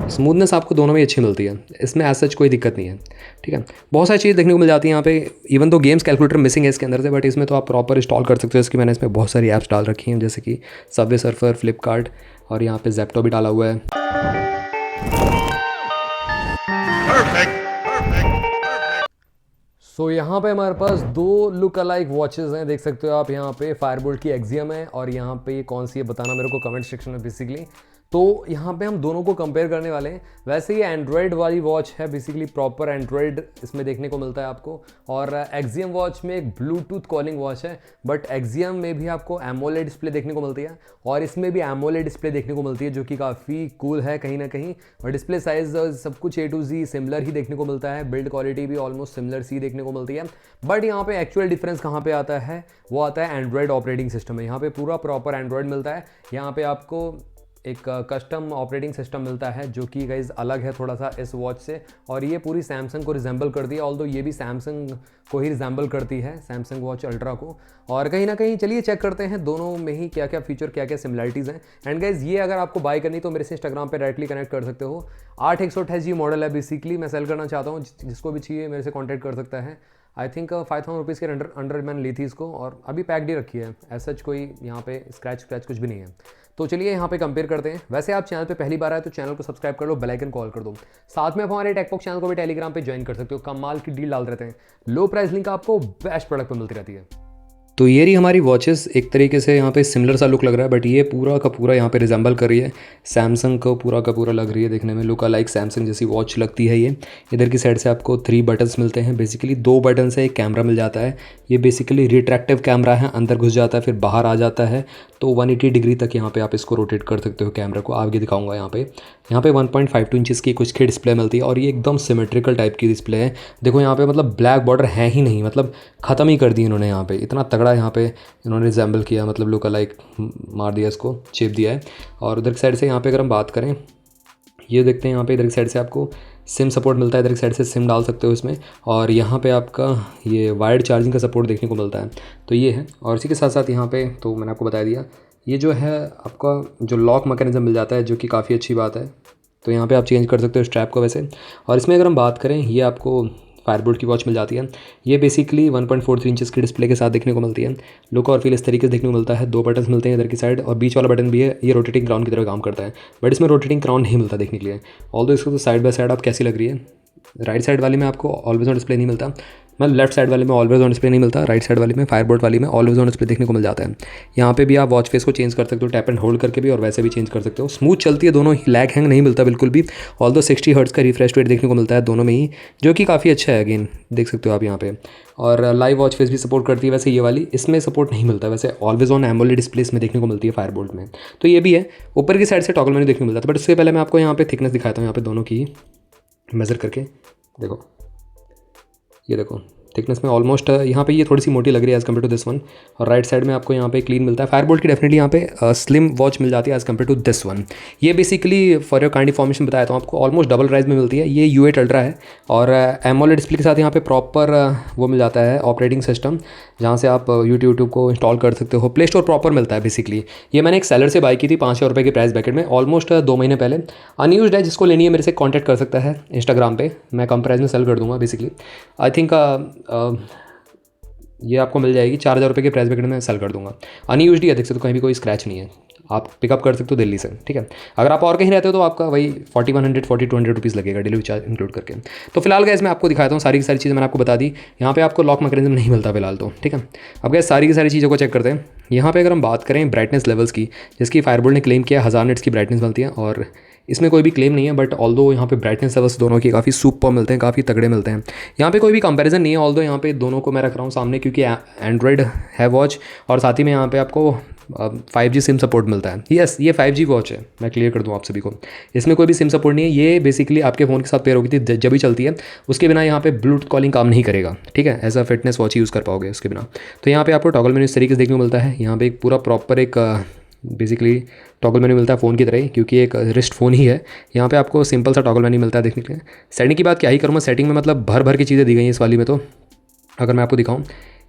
Smoothness आपको दोनों में अच्छी मिलती है, इसमें एज सच कोई दिक्कत नहीं है, ठीक है। बहुत सारी चीज़ देखने को मिल जाती है यहाँ पे, इवन तो गेम्स कैलकुलेटर मिसिंग है इसके अंदर से, बट इसमें तो आप प्रॉपर इंस्टॉल कर सकते हो। इसकी मैंने इसमें बहुत सारी ऐप्स डाल रखी हैं, जैसे कि सबवे सर्फर, फ्लिपकार्ट, और यहाँ पे जेप्टो भी डाला हुआ है। सो यहाँ पे हमारे पास दो लुक अलाइक वॉचेस हैं, देख सकते हो आप। यहाँ पे फायरबोल्ट की एक्सियम है, और यहाँ पे ये कौन सी है बताना मेरे को कमेंट सेक्शन में बेसिकली। तो यहाँ पे हम दोनों को कंपेयर करने वाले हैं। वैसे ये एंड्रॉयड वाली वॉच है, बेसिकली प्रॉपर एंड्रॉयड इसमें देखने को मिलता है आपको, और एक्सियम वॉच में एक ब्लूटूथ कॉलिंग वॉच है, बट एक्सियम में भी आपको एमोलेड डिस्प्ले देखने को मिलती है, और इसमें भी एमोलेड डिस्प्ले देखने को मिलती है, जो कि काफ़ी कूल है कहीं ना कहीं। और डिस्प्ले साइज सब कुछ A to Z सिमिलर ही देखने को मिलता है, बिल्ड क्वालिटी भी ऑलमोस्ट सिमिलर सी देखने को मिलती है। बट यहाँ पे एक्चुअल डिफरेंस कहाँ पे आता है, वो आता है एंड्रॉयड ऑपरेटिंग सिस्टम में। यहाँ पे पूरा प्रॉपर एंड्रॉयड मिलता है। यहाँ पे आपको एक कस्टम ऑपरेटिंग सिस्टम मिलता है, जो कि गाइज अलग है थोड़ा सा इस वॉच से, और ये पूरी सैमसंग को रिजेंबल करती है, ऑल्दो ये भी सैमसंग को ही रिजेंबल करती है, सैमसंग वॉच अल्ट्रा को। और कहीं ना कहीं चलिए चेक करते हैं दोनों में ही क्या क्या फीचर, क्या क्या सिमिलरिटीज़ हैं। एंड गाइज ये अगर आपको बाय करनी तो मेरे से इंस्टाग्राम पे डायरेक्टली कनेक्ट कर सकते हो। 8128G मॉडल है, बेसिकली मैं सेल करना चाहता हूँ, जिसको भी चाहिए मेरे से कॉन्टैक्ट कर सकता है। आई थिंक 5000 रुपीज़ के अंडर मैंने ली थी इसको, और अभी पैक्ड ही रखी है, ऐसा कोई यहाँ पे स्क्रैच कुछ भी नहीं है। तो चलिए यहाँ पे कंपेयर करते हैं। वैसे आप चैनल पे पहली बार आए तो चैनल को सब्सक्राइब कर लो, बेल आइकन कॉल कर दो। साथ में आप हमारे टेकबॉक्स चैनल को भी टेलीग्राम पे ज्वाइन कर सकते हो, कमाल की डील डाल रहते हैं, लो प्राइस लिंक आपको बेस्ट प्रोडक्ट पे मिलती रहती है। तो ये रही हमारी वॉचेस, एक तरीके से यहाँ पे सिमिलर सा लुक लग रहा है, बट ये पूरा का पूरा यहाँ पे रिजेंबल कर रही है सैमसंग को, पूरा का पूरा लग रही है देखने में, लुक अलाइक सैमसंग जैसी वॉच लगती है ये। इधर की साइड से आपको 3 बटन्स मिलते हैं, बेसिकली 2 बटन से एक कैमरा मिल जाता है। ये बेसिकली रिट्रैक्टिव कैमरा है, अंदर घुस जाता है फिर बाहर आ जाता है, तो 180 डिग्री तक यहाँ पे आप इसको रोटेट कर सकते हो कैमरा को। आगे दिखाऊंगा यहाँ पे 1.52 इंचज़ की कुछ की डिस्प्ले मिलती है, और ये एकदम सिमेट्रिकल टाइप की डिस्प्ले है। देखो यहाँ पे मतलब ब्लैक बॉर्डर है ही नहीं, मतलब ख़त्म ही कर दी इन्होंने यहाँ पे, इतना तगड़ा यहाँ पे इन्होंने रिजेंबल किया, मतलब लुक अलाइक मार दिया, इसको चेप दिया है। और उधर की साइड से यहाँ पे अगर हम बात करें, ये देखते हैं यहाँ पे इधर की साइड से आपको सिम सपोर्ट मिलता है, इधर की साइड से सिम डाल सकते हो इसमें, और यहाँ पे आपका ये वायर्ड चार्जिंग का सपोर्ट देखने को मिलता है। तो ये है, और इसी के साथ साथ यहाँ पे तो मैंने आपको बता दिया, ये जो है आपका जो लॉक मैकेनिज्म मिल जाता है, जो कि काफ़ी अच्छी बात है। तो यहाँ पे आप चेंज कर सकते हो स्ट्रैप को वैसे। और इसमें अगर हम बात करें, ये आपको फायरबोल्ट की वॉच मिल जाती है। ये बेसिकली 1.43 इंचज़ की डिस्प्ले के साथ देखने को मिलती है। लुक और फील इस तरीके से देखने को मिलता है। 2 बटन्स मिलते हैं इधर की साइड, और बीच वाला बटन भी है, ये रोटेटिंग क्राउन की तरह काम करता है, बट इसमें रोटेटिंग क्राउन नहीं मिलता देखने के लिए। ऑल्दो इसको तो साइड बाय साइड आप कैसी लग रही है, राइट साइड वाली में आपको ऑलवेज ऑन डिस्प्ले नहीं मिलता, मतलब लेफ्ट साइड वाले में ऑलवेज ऑन डिस्प्ले नहीं मिलता, राइट साइड वाली में फायरबोल्ट वाली में ऑलवेज ऑन डिस्प्ले देखने को मिल जाता है। यहाँ पे भी आप वॉच फेस को चेंज कर सकते हो टैप एंड होल्ड करके भी, और वैसे भी चेंज कर सकते हो। स्मूथ चलती है दोनों ही, लैग हैंग नहीं मिलता बिल्कुल भी। ऑल्दो 60 हर्ट्ज़ का रिफ्रेश रेट देखने को मिलता है दोनों में ही, जो कि काफ़ी अच्छा है, अगेन देख सकते हो आप यहाँ पे। और लाइव वॉच फेस भी सपोर्ट करती है वैसे ये वाली, इसमें सपोर्ट नहीं मिलता वैसे। ऑलवेज ऑन एमोलेड डिस्प्ले इसमें देखने को मिलती है फायरबोल्ट में, तो ये भी है। ऊपर की साइड से टॉगल मेन्यू देखने को मिलता था, बट उससे पहले मैं आपको यहाँ पे थिकनेस दिखाता हूँ, यहाँ पे दोनों की मेज़र करके देखो, ये देखो थिकनेस में ऑलमोस्ट यहाँ पे ये थोड़ी सी मोटी लग रही है as compare to this one, और राइट साइड में आपको यहाँ पे क्लीन मिलता है। फायरबोल्ट की डेफिनेटली यहाँ पे स्लिम वॉच मिल जाती है as compare to this one. ये basically for your kind information बताया था आपको, ऑलमोस्ट डबल प्राइस में मिलती है। ये U8 अल्ट्रा है, और एमोलेड डिस्प्ले के साथ यहाँ पे प्रॉपर वो मिल जाता है ऑपरेटिंग सिस्टम, जहाँ से आप यूट्यूब को इंस्टॉल कर सकते हो। प्ले स्टोर प्रॉपर मिलता है बेसिकली। ये मैंने एक सेलर से बाय की थी 500 रुपये के प्राइस बैकेट में, ऑलमोस्ट 2 महीने पहले। अनयूज्ड है, जिसको लेनी है मेरे से कॉन्टैक्ट कर सकता है इंस्टाग्राम पे, मैं कम प्राइस में सेल कर दूँगा बेसिकली। आई थिंक ये आपको मिल जाएगी 4000 रुपये के प्राइस बैकेट में सेल कर दूंगा। अनयूज्ड ही है, देख सकते हो कहीं भी कोई स्क्रैच नहीं है, आप पिकअप कर सकते हो दिल्ली से, ठीक है। अगर आप और कहीं रहते हो तो आपका वही 4100-4200 रुपीज़ लगेगा डिलीवरी चार्ज इंक्लूड करके। तो फिलहाल गैस मैं आपको दिखाता हूँ, सारी की सारी चीज़ें मैंने आपको बता दी। यहाँ पे आपको लॉक मैकेनिज्म नहीं मिलता फिलहाल तो, ठीक है। अब गैस सारी की सारी चीज़ों को चेक करते हैं। यहाँ पे अगर हम बात करें ब्राइटनेस लेवल्स की, जिसकी फायरबोल्ट ने क्लेम किया 1000 निट्स की ब्राइटनेस मिलती है, और इसमें कोई भी क्लेम नहीं है, बट ऑल्दो यहाँ पे ब्राइटनेस लेवल्स दोनों की काफ़ी सुपर मिलते हैं, काफ़ी तगड़े मिलते हैं। यहाँ पे कोई भी कंपैरिजन नहीं है, ऑल्दो यहाँ पे दोनों को मैं रख रहा हूँ सामने, क्योंकि एंड्रॉयड है वॉच, और साथ ही में यहाँ पे आपको 5G सिम सपोर्ट मिलता है। यस, ये 5G वॉच है, मैं क्लियर कर दूँ आप सभी को। इसमें कोई भी सिम सपोर्ट नहीं है, ये बेसिकली आपके फ़ोन के साथ पेयर होगी थी जब भी चलती है, उसके बिना यहाँ पे ब्लूटूथ कॉलिंग काम नहीं करेगा, ठीक है। ऐसा फिटनेस वॉच यूज़ कर पाओगे उसके बिना। तो यहाँ पे आपको टॉगल मेन्यू इस तरीके से देखने को मिलता है। यहाँ पे एक पूरा प्रॉपर एक बेसिकली टॉगल मेन्यू मिलता है फ़ोन की तरह ही, क्योंकि एक रिस्ट फ़ोन ही है। यहाँ पे आपको सिंपल सा टॉगल मेन्यू मिलता है देखने के लिए। सेटिंग की बात क्या ही करूँ मैं, सेटिंग में मतलब भर भर की चीज़ें दी गई हैं इस वाली में। तो अगर मैं आपको दिखाऊँ,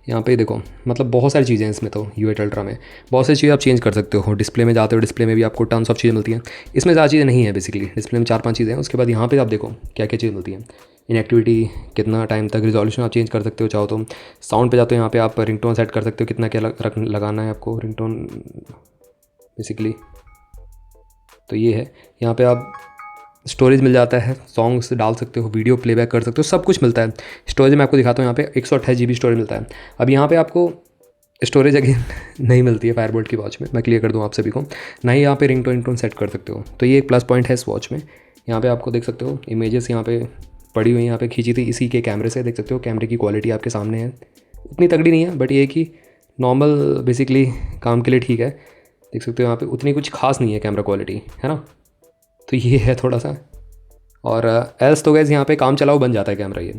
यहाँ पे देखो, मतलब बहुत सारी चीज़ें हैं इसमें तो U8 अल्ट्रा में बहुत सारी चीज़ें आप चेंज कर सकते हो। डिस्प्ले में जाते हो, डिस्प्ले में भी आपको टन्स ऑफ चीज़ें मिलती हैं। इसमें ज़्यादा चीज़ें नहीं है बेसिकली, डिस्प्ले में 4-5 चीज़ें हैं। उसके बाद यहाँ पे आप देखो क्या क्या चीज़ें मिलती हैं। इनएक्टिविटी, कितना टाइम तक, रिजोल्यूशन आप चेंज कर सकते हो चाहो तो। साउंड पे जाते हो, यहाँ पे आप रिंगटोन सेट कर सकते हो, कितना क्या लगाना है आपको रिंगटोन बेसिकली। तो ये है, यहाँ पे आप स्टोरेज मिल जाता है, सॉन्ग्स डाल सकते हो, वीडियो प्लेबैक कर सकते हो, सब कुछ मिलता है। स्टोरेज मैं आपको दिखाता हूँ, यहाँ पे 128 GB स्टोरेज मिलता है। अब यहाँ पे आपको स्टोरेज अगेन नहीं मिलती है फायरबोल्ट की वॉच में, मैं क्लियर कर दूँ आप सभी को। ना ही यहाँ पे रिंगटोन सेट कर सकते हो, तो ये एक प्लस पॉइंट है इस वॉच में। यहाँ पे आपको देख सकते हो इमेजेस यहाँ पे पड़ी हुई, यहाँ पे खींची थी इसी के कैमरे से, देख सकते हो कैमरे की क्वालिटी आपके सामने है। उतनी तगड़ी नहीं है, बट ये कि नॉर्मल बेसिकली काम के लिए ठीक है। देख सकते हो यहाँ पे उतनी कुछ खास नहीं है कैमरा क्वालिटी, है ना। तो ये है थोड़ा सा, और एल्स तो गैस यहाँ पे काम चलाओ बन जाता है कैमरा ये।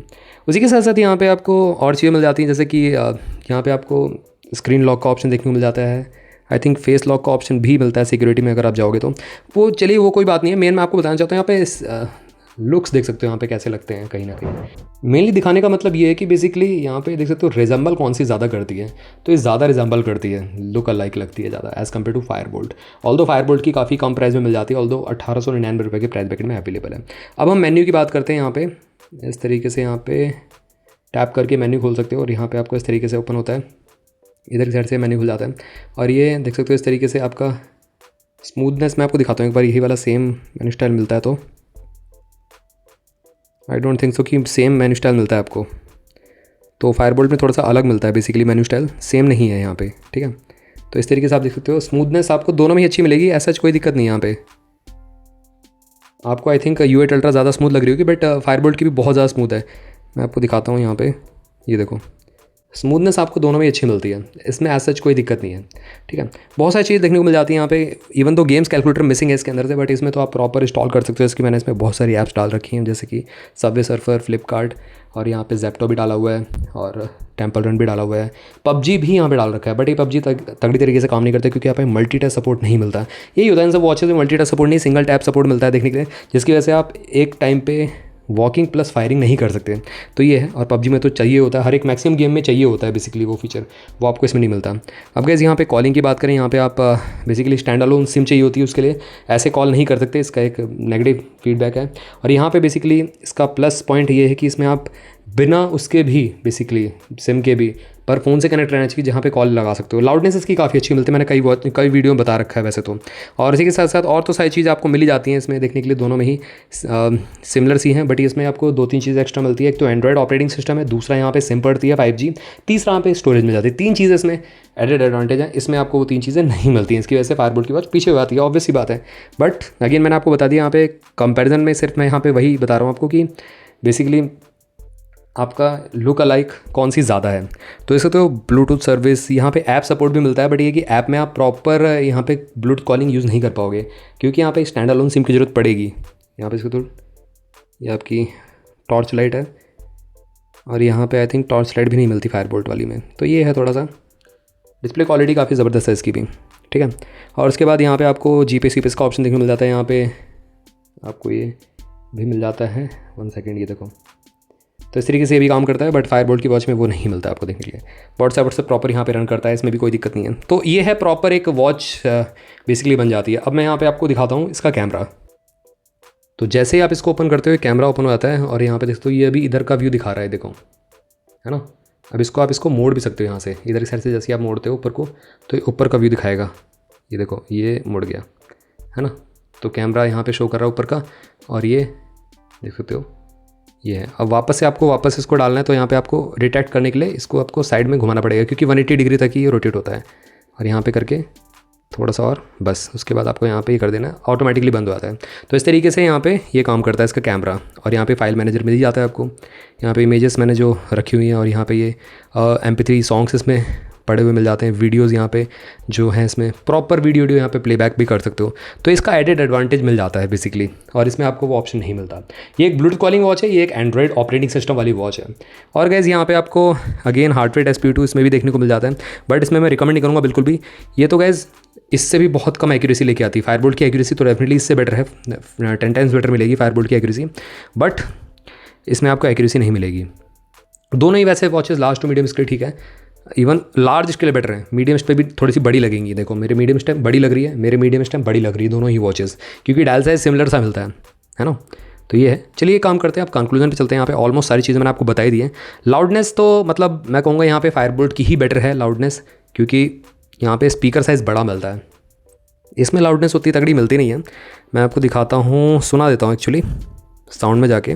उसी के साथ साथ यहाँ पे आपको और चीज़ें मिल जाती हैं, जैसे कि यहाँ पे आपको स्क्रीन लॉक का ऑप्शन देखने को मिल जाता है। आई थिंक फेस लॉक का ऑप्शन भी मिलता है सिक्योरिटी में अगर आप जाओगे तो। वो चलिए वो कोई बात नहीं है, मेन मैं आपको बताना चाहता हूँ यहाँ पे लुक्स देख सकते हो यहाँ पे कैसे लगते हैं कहीं ना कहीं। मेनली दिखाने का मतलब ये है कि बेसिकली यहाँ पे देख सकते हो रिजेंबल कौन सी ज़्यादा करती है, तो ये ज़्यादा रिजेंबल करती है, लुक अलाइक लगती है ज़्यादा as compare to Fire-Boltt. Although Fire-Boltt की काफ़ी कम प्राइस में मिल जाती है, ऑल्दो 1899 रुपये के प्राइस ब्रैकेट में अवेलेबल है। अब हम मेन्यू की बात करते हैं। यहाँ पे इस तरीके से यहाँ पे टैप करके मेन्यू खोल सकते हो, और यहाँ पर आपको इस तरीके से ओपन होता है, इधर की साइड से मेन्यू खुल जाता है। और ये देख सकते हो इस तरीके से आपका स्मूथनेस मैं आपको दिखाता हूँ एक बार, यही वाला सेम मेन्यू स्टाइल मिलता है। तो आई डोंट थिंक सो कि सेम मेन्यू स्टाइल मिलता है आपको, तो फायरबोल्ट में थोड़ा सा अलग मिलता है बेसिकली, मेन्यू स्टाइल सेम नहीं है यहाँ पे, ठीक है। तो इस तरीके से आप देख सकते हो, स्मूथनेस आपको दोनों में ही अच्छी मिलेगी, ऐसा कोई दिक्कत नहीं है यहाँ पे। आपको आई थिंक U8 अल्ट्रा ज़्यादा स्मूथ लग रही होगी, बट फायरबोल्ट की भी बहुत ज़्यादा स्मूथ है। मैं आपको दिखाता हूँ यहाँ पे, ये देखो स्मूथनेस आपको दोनों में अच्छी मिलती है, इसमें एज सच कोई दिक्कत नहीं है, ठीक है। बहुत सारी चीज़ देखने को मिल जाती है यहाँ पे। इवन तो गेम्स कैलकुलेटर मिसिंग है इसके अंदर से, बट इसमें तो आप प्रॉपर इंस्टॉल कर सकते हो। इसकी मैंने इसमें बहुत सारी ऐप्स डाल रखी हैं, जैसे कि सबवे सर्फर, फ्लिपकार्ट, और यहाँ पे जेप्टो भी डाला हुआ है, और टेम्पल रन भी डाला हुआ है। पबजी भी यहाँ पे डाल रखा है, बट ये पबजी तगड़ी तरीके से काम नहीं करते, क्योंकि यहाँ पे मल्टी टैप सपोर्ट नहीं मिलता। यही होता है इन सब वॉचेस में, मल्टी टैप सपोर्ट नहीं, सिंगल टैप सपोर्ट मिलता है देखने के लिए, जिसकी वजह से आप एक टाइम पे वॉकिंग प्लस फायरिंग नहीं कर सकते। तो ये है, और पबजी में तो चाहिए होता है, हर एक मैक्सिमम गेम में चाहिए होता है बेसिकली वो फीचर, वो आपको इसमें नहीं मिलता। अब गाइस यहाँ पे कॉलिंग की बात करें, यहाँ पे आप बेसिकली स्टैंड अलोन सिम चाहिए होती है, उसके लिए ऐसे कॉल नहीं कर सकते, इसका एक नेगेटिव फीडबैक है। और यहाँ पे बेसिकली इसका प्लस पॉइंट ये है कि इसमें आप बिना उसके भी बेसिकली सिम के भी पर फ़ोन से कनेक्ट रहना चाहिए, जहाँ पे कॉल लगा सकते हो। लाउडनेस इसकी काफ़ी अच्छी मिलती है, मैंने कई वीडियो में बता रखा है वैसे तो। और इसी के साथ साथ और तो सारी चीज़ आपको मिल ही जाती हैं इसमें देखने के लिए, दोनों में ही सिमिलर सी हैं, बट इसमें आपको 2-3 चीज़ें एक्स्ट्रा मिलती है। एक तो एंड्रॉयड ऑपरेटिंग सिस्टम है, दूसरा यहाँ पे सिम पड़ती है 5G, तीसरा यहाँ पे स्टोरेज मिल जाती है। 3 चीज़ें इसमें एडेड एडवांटेज है, इसमें आपको वो 3 चीज़ें नहीं मिलती हैं, इसकी वजह से फायरबोल्ट की वॉच पीछे हो जाती है, ऑब्वियस सी बात है। बट अगेन मैंने आपको बता दिया, यहाँ पे कंपेरिजन में सिर्फ मैं यहाँ पे वही बता रहा हूँ आपको कि बेसिकली आपका लुक अलाइक कौन सी ज़्यादा है। तो इससे तो ब्लूटूथ सर्विस, यहाँ पे ऐप सपोर्ट भी मिलता है, बट ये कि ऐप में आप प्रॉपर यहाँ पे ब्लूटूथ कॉलिंग यूज़ नहीं कर पाओगे, क्योंकि यहाँ पे स्टैंड अलोन सिम की ज़रूरत पड़ेगी। यहाँ पे इसको तो ये आपकी टॉर्च लाइट है, और यहाँ पे आई थिंक टॉर्च लाइट भी नहीं मिलती फायरबोल्ट वाली में। तो ये है थोड़ा सा, डिस्प्ले क्वालिटी काफ़ी ज़बरदस्त है इसकी भी, ठीक है। और उसके बाद यहाँ पर आपको GPS का ऑप्शन देखने को मिल जाता है, यहाँ पर आपको ये भी मिल जाता है। 1 सेकेंड, ये देखो, तो इस तरीके से ये भी काम करता है, बट फायरबोल्ट की वॉच में वो नहीं मिलता आपको देखने के लिए। व्हाट्सएप प्रॉपर यहाँ पे रन करता है, इसमें भी कोई दिक्कत नहीं है। तो ये है प्रॉपर एक वॉच बेसिकली बन जाती है। अब मैं यहाँ पे आपको दिखाता हूँ इसका कैमरा। तो जैसे ही आप इसको ओपन करते हो कैमरा ओपन हो जाता है, और यहाँ पे देखते हो ये अभी इधर का व्यू दिखा रहा है, देखो, है ना। अब इसको आप मोड़ भी सकते हो यहाँ से, इधर की साइड से जैसे आप मोड़ते हो ऊपर को, तो ऊपर का व्यू दिखाएगा। ये देखो, ये मुड़ गया, है ना। तो कैमरा यहाँ पर शो कर रहा है ऊपर का, और ये देख सकते हो ये है। अब वापस इसको डालना है, तो यहाँ पे आपको रिट्रैक्ट करने के लिए इसको आपको साइड में घुमाना पड़ेगा, क्योंकि 180 डिग्री तक ही ये रोटेट होता है। और यहाँ पे करके थोड़ा सा और, बस उसके बाद आपको यहाँ पे ही कर देना है, ऑटोमेटिकली बंद हो जाता है। तो इस तरीके से यहाँ पे ये काम करता है इसका कैमरा। और यहाँ पे फाइल मैनेजर मिल ही जाता है आपको। यहाँ पे इमेजेस मैंने जो रखी हुई हैं, और यहाँ पे ये MP3 सॉन्ग्स इसमें पड़े हुए मिल जाते हैं। वीडियोज़ यहाँ पे जो हैं, इसमें प्रॉपर वीडियो यहाँ पे प्लेबैक भी कर सकते हो। तो इसका एडेड एडवांटेज मिल जाता है बेसिकली, और इसमें आपको वो ऑप्शन नहीं मिलता। ये एक ब्लूटूथ कॉलिंग वॉच है, ये एक एंड्रॉयड ऑपरेटिंग सिस्टम वाली वॉच है। और गाइस यहाँ पे आपको अगेन हार्ट रेट SP2 इसमें भी देखने को मिल जाता है, बट इसमें मैं रिकमेंड नहीं करूँगा बिल्कुल भी। ये तो गाइस इससे भी बहुत कम एक्यूरेसी लेके आती है। फायरबोल्ट की एक्यूरेसी तो डेफिनेटली इससे बेटर है, 10 टाइम्स बेटर मिलेगी फायरबोल्ट की एक्यूरेसी, बट इसमें आपको एक्यूरेसी नहीं मिलेगी। दोनों ही वैसे watches last to medium screen ठीक है, इवन लार्ज के लिए बेटर है, मीडियम पे भी थोड़ी सी बड़ी लगेंगी। देखो मेरे मीडियम स्टेप बड़ी लग रही है, मेरे मीडियम स्टेप बड़ी लग रही है, दोनों ही वॉचेस, क्योंकि डायल साइज सिमिलर सा मिलता है ना। तो ये है। चलिए काम करते हैं, आप कंक्लूजन पे चलते हैं। यहाँ पे ऑलमोस्ट सारी चीज़ें मैंने आपको बताई दी हैं। लाउडनेस तो मतलब मैं कहूँगा यहाँ पे फायरबोल्ट की ही बेटर है लाउडनेस, क्योंकि यहाँ पे स्पीकर साइज़ बड़ा मिलता है, इसमें लाउडनेस उतनी तगड़ी मिलती नहीं है। मैं आपको दिखाता हूँ, सुना देता हूँ एक्चुअली साउंड में जाके।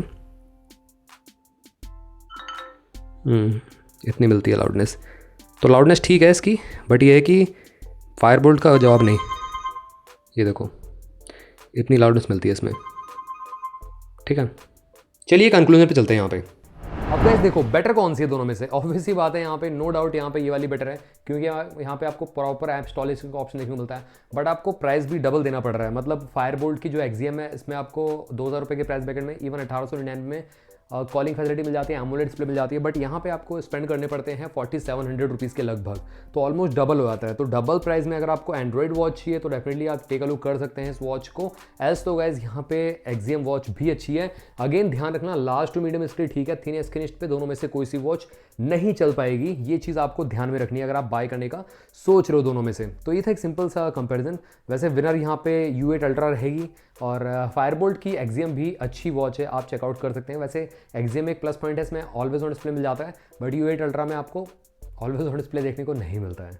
इतनी मिलती है लाउडनेस, तो लाउडनेस ठीक है इसकी, बट ये है कि फायरबोल्ट का जवाब नहीं। ये देखो इतनी लाउडनेस मिलती है इसमें, ठीक है। चलिए कंक्लूजन पे चलते हैं यहाँ पे। अब गाइस देखो बेटर कौन सी है दोनों में से, ऑब्वियस ही बात है यहाँ पे नो डाउट यहाँ पे ये वाली बेटर है, क्योंकि यहाँ पे आपको प्रॉपर ऐप इंस्टॉलेशन का ऑप्शन देखने को मिलता है, बट आपको प्राइस भी डबल देना पड़ रहा है। मतलब फायरबोल्ट की जो एक्सियम है इसमें आपको 2000 रुपये के प्राइस ब्रैकेट में इवन 1899 में कॉलिंग फैसिलिटी मिल जाती है, एमोलेड डिस्प्ले मिल जाती है, बट यहाँ पे आपको स्पेंड करने पड़ते हैं 4700 रुपीज़ के लगभग, तो ऑलमोस्ट डबल हो जाता है। तो डबल प्राइस में अगर आपको एंड्रॉइड वॉच चाहिए तो डेफिनेटली आप टेक अ लुक कर सकते हैं इस वॉच को। एल्स तो गाइज यहाँ पे एक्सियम वॉच भी अच्छी है। अगेन ध्यान रखना लार्ज टू मीडियम स्क्रीन ठीक है, थिन स्क्रीन पे दोनों में से कोई सी वॉच नहीं चल पाएगी, ये चीज़ आपको ध्यान में रखनी है अगर आप बाय करने का सोच रहे हो दोनों में से। तो ये था एक सिंपल सा कंपैरिजन। वैसे विनर यहाँ पे U8 अल्ट्रा रहेगी, और फायरबोल्ट की एक्सियम भी अच्छी वॉच है, आप चेकआउट कर सकते हैं। वैसे एक्सियम एक प्लस पॉइंट है, इसमें ऑलवेज ऑन डिस्प्ले मिल जाता है, बट U8 अल्ट्रा में आपको ऑलवेज ऑन डिस्प्ले देखने को नहीं मिलता है।